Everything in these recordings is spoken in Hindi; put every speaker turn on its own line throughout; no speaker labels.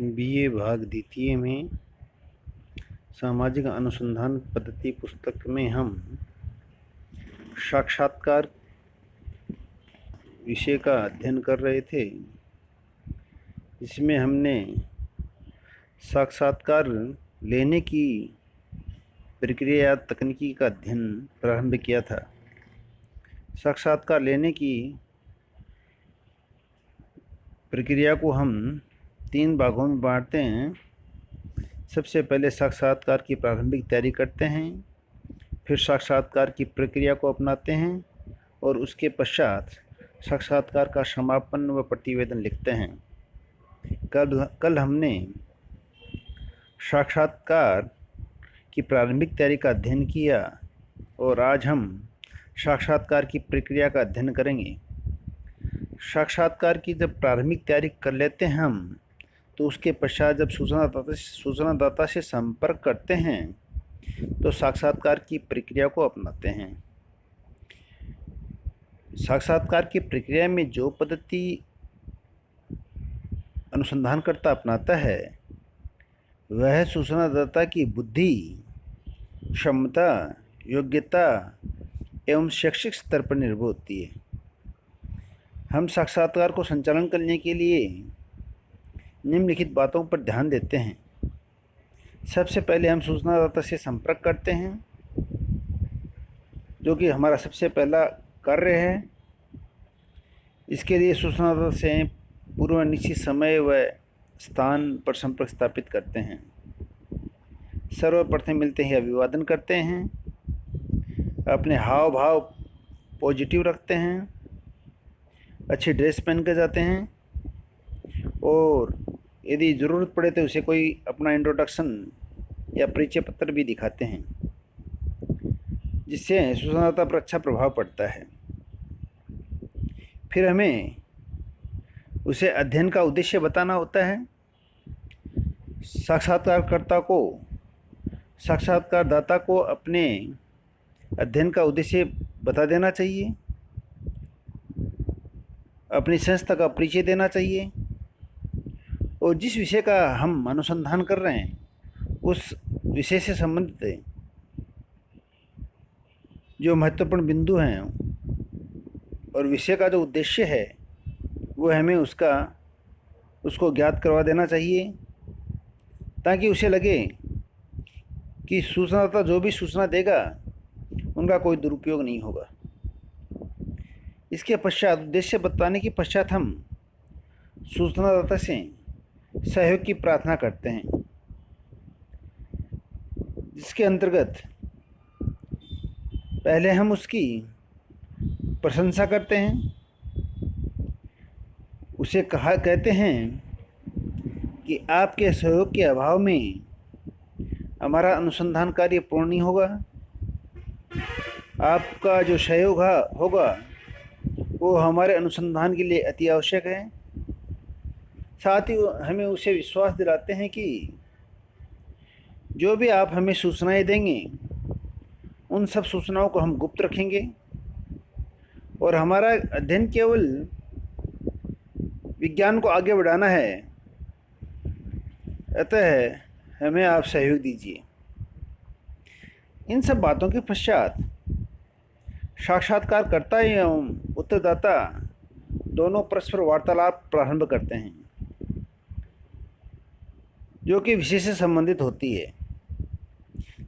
बीए भाग द्वितीय में सामाजिक अनुसंधान पद्धति पुस्तक में हम साक्षात्कार विषय का अध्ययन कर रहे थे, जिसमें हमने साक्षात्कार लेने की प्रक्रिया या तकनीकी का अध्ययन प्रारंभ किया था। साक्षात्कार लेने की प्रक्रिया को हम 3 भागों में बांटते हैं। सबसे पहले साक्षात्कार की प्रारंभिक तैयारी करते हैं, फिर साक्षात्कार की प्रक्रिया को अपनाते हैं और उसके पश्चात साक्षात्कार का समापन व प्रतिवेदन लिखते हैं। कल हमने साक्षात्कार की प्रारंभिक तैयारी का अध्ययन किया और आज हम साक्षात्कार की प्रक्रिया का अध्ययन करेंगे। साक्षात्कार की जब प्रारंभिक तैयारी कर लेते हैं हम, तो उसके पश्चात जब सूचनादाता से संपर्क करते हैं तो साक्षात्कार की प्रक्रिया को अपनाते हैं। साक्षात्कार की प्रक्रिया में जो पद्धति अनुसंधानकर्ता अपनाता है वह सूचनादाता की बुद्धि, क्षमता, योग्यता एवं शैक्षिक स्तर पर निर्भर होती है। हम साक्षात्कार को संचालन करने के लिए निम्नलिखित बातों पर ध्यान देते हैं। सबसे पहले हम सूचनादाता से संपर्क करते हैं, जो कि हमारा सबसे पहला कार्य है। इसके लिए सूचनादाता से पूर्व निश्चित समय व स्थान पर संपर्क स्थापित करते हैं। सर्वप्रथम मिलते ही अभिवादन करते हैं, अपने हाव भाव पॉजिटिव रखते हैं, अच्छी ड्रेस पहन कर जाते हैं और यदि ज़रूरत पड़े तो उसे कोई अपना इंट्रोडक्शन या परिचय पत्र भी दिखाते हैं, जिससे सूचनादाता पर अच्छा प्रभाव पड़ता है। फिर हमें उसे अध्ययन का उद्देश्य बताना होता है। साक्षात्कारदाता को अपने अध्ययन का उद्देश्य बता देना चाहिए, अपनी संस्था का परिचय देना चाहिए और जिस विषय का हम अनुसंधान कर रहे हैं उस विषय से संबंधित जो महत्वपूर्ण बिंदु हैं और विषय का जो उद्देश्य है वो हमें उसको ज्ञात करवा देना चाहिए, ताकि उसे लगे कि सूचनादाता जो भी सूचना देगा उनका कोई दुरुपयोग नहीं होगा। इसके पश्चात उद्देश्य बताने के पश्चात हम सूचनादाता से सहयोग की प्रार्थना करते हैं, जिसके अंतर्गत पहले हम उसकी प्रशंसा करते हैं। उसे कहते हैं कि आपके सहयोग के अभाव में हमारा अनुसंधान कार्य पूर्ण नहीं होगा। आपका जो सहयोग होगा वो हमारे अनुसंधान के लिए अति आवश्यक है। साथ ही हमें उसे विश्वास दिलाते हैं कि जो भी आप हमें सूचनाएं देंगे उन सब सूचनाओं को हम गुप्त रखेंगे और हमारा अध्ययन केवल विज्ञान को आगे बढ़ाना है, अतः हमें आप सहयोग दीजिए। इन सब बातों के पश्चात साक्षात्कारकर्ता एवं उत्तरदाता दोनों परस्पर वार्तालाप प्रारंभ करते हैं, जो कि विषय से संबंधित होती है,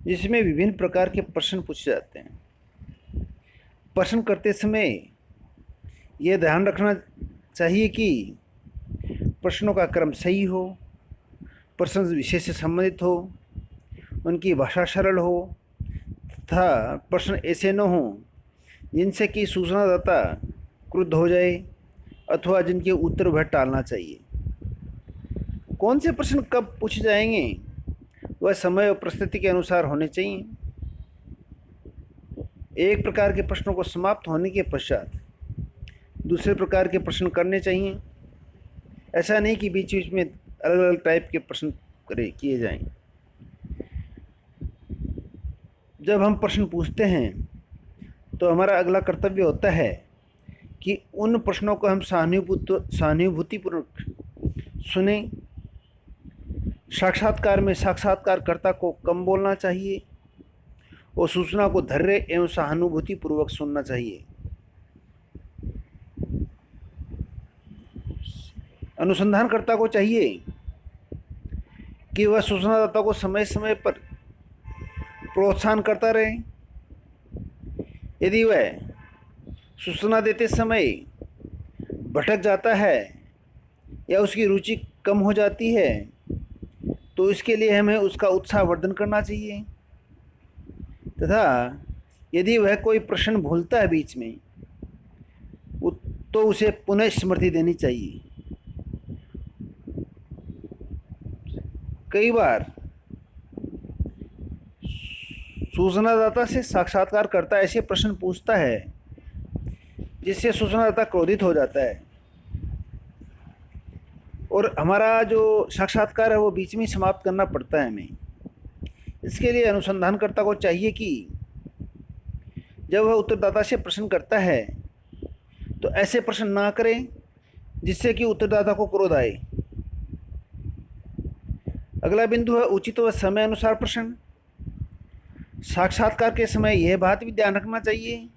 जिसमें विभिन्न प्रकार के प्रश्न पूछे जाते हैं। प्रश्न करते समय यह ध्यान रखना चाहिए कि प्रश्नों का क्रम सही हो, प्रश्न विषय से संबंधित हो, उनकी भाषा सरल हो तथा प्रश्न ऐसे न हो जिनसे कि सूचनादाता क्रुद्ध हो जाए अथवा जिनके उत्तर वह टालना चाहिए। कौन से प्रश्न कब पूछे जाएंगे वह समय और परिस्थिति के अनुसार होने चाहिए। एक प्रकार के प्रश्नों को समाप्त होने के पश्चात दूसरे प्रकार के प्रश्न करने चाहिए। ऐसा नहीं कि बीच बीच में अलग अलग टाइप के प्रश्न किए जाएं। जब हम प्रश्न पूछते हैं तो हमारा अगला कर्तव्य होता है कि उन प्रश्नों को हम सहानुभूतिपूर्वक सुने साक्षात्कार में साक्षात्कारकर्ता को कम बोलना चाहिए और सूचना को धैर्य एवं सहानुभूति पूर्वक सुनना चाहिए। अनुसंधानकर्ता को चाहिए कि वह सूचनादाता को समय समय पर प्रोत्साहन करता रहे। यदि वह सूचना देते समय भटक जाता है या उसकी रुचि कम हो जाती है तो इसके लिए हमें उसका उत्साहवर्धन करना चाहिए तथा यदि वह कोई प्रश्न भूलता है बीच में तो उसे पुनः स्मृति देनी चाहिए। कई बार सूचनादाता से साक्षात्कारकर्ता ऐसे प्रश्न पूछता है जिससे सूचनादाता क्रोधित हो जाता है और हमारा जो साक्षात्कार है वो बीच में समाप्त करना पड़ता है हमें। इसके लिए अनुसंधानकर्ता को चाहिए कि जब वह उत्तरदाता से प्रश्न करता है तो ऐसे प्रश्न ना करें जिससे कि उत्तरदाता को क्रोध आए। अगला बिंदु है उचित व समय अनुसार प्रश्न। साक्षात्कार के समय यह बात भी ध्यान रखना चाहिए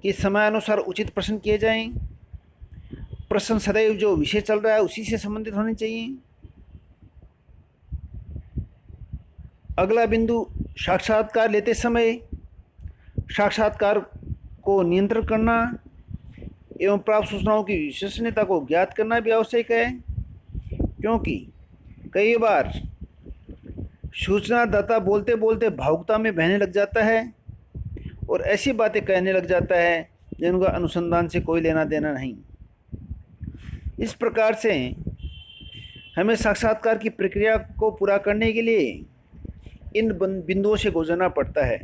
कि समय अनुसार उचित प्रश्न किए जाएं। प्रश्न सदैव जो विषय चल रहा है उसी से संबंधित होने चाहिए। अगला बिंदु साक्षात्कार लेते समय साक्षात्कार को नियंत्रण करना एवं प्राप्त सूचनाओं की विश्वसनीयता को ज्ञात करना भी आवश्यक है, क्योंकि कई बार सूचनादाता बोलते बोलते भावुकता में बहने लग जाता है और ऐसी बातें कहने लग जाता है जिनका अनुसंधान से कोई लेना देना नहीं। इस प्रकार से हमें साक्षात्कार की प्रक्रिया को पूरा करने के लिए इन बिंदुओं से गुजरना पड़ता है।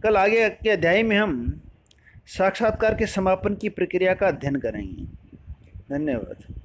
कल आगे के अध्याय में हम साक्षात्कार के समापन की प्रक्रिया का अध्ययन करेंगे। धन्यवाद।